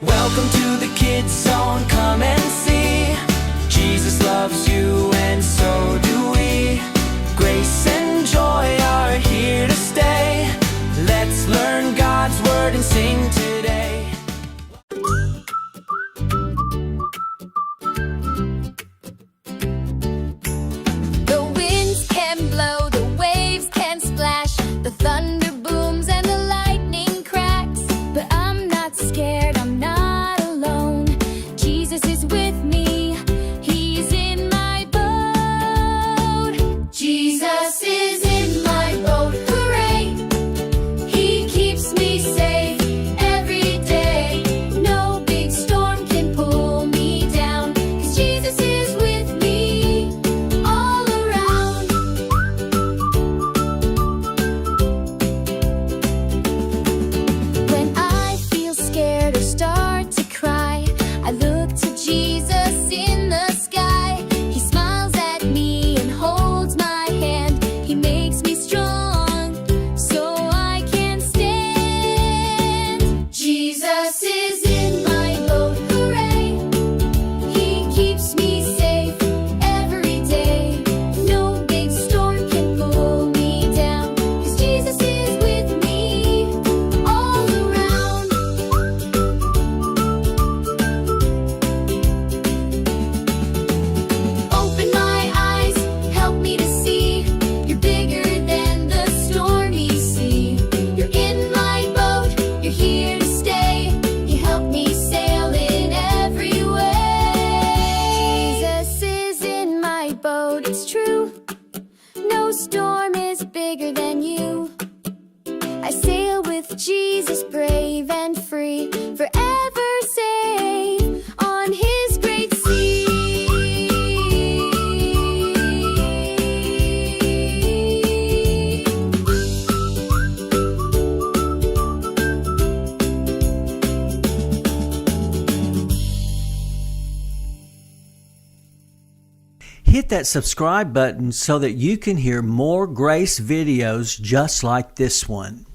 Welcome to the Kidz Zone, come and see. Jesus loves you and so do we. Grace and joy are here to stay. Let's learn God's word and sing today. The winds can blow, the waves can splash, the thunder booms and the lightning cracks. But I'm not scared, I'm not alone. Jesus is with me, He's in my boat. Jesus is in my boat, hooray! He keeps me safe every day. No big storm can pull me down, 'cause Jesus is with me all around. When I feel scared or start to cry, I look to Jesus in the sky. He smiles at me and holds my hand. He makes me strong so I can stand. Jesus is in my boat, hooray! He keeps me safe every day. No big storm can pull me down, 'cause Jesus is with me all around. Open my eyes, help me to see. You're bigger than the stormy sea. You're in my boat, you're here to stay. You help me sail in every way. Jesus is in my boat, it's true. No storm is bigger than you. I sail with Jesus, brave and free, forever safe on His great sea. Hit that subscribe button so that you can hear more Grace videos just like this one.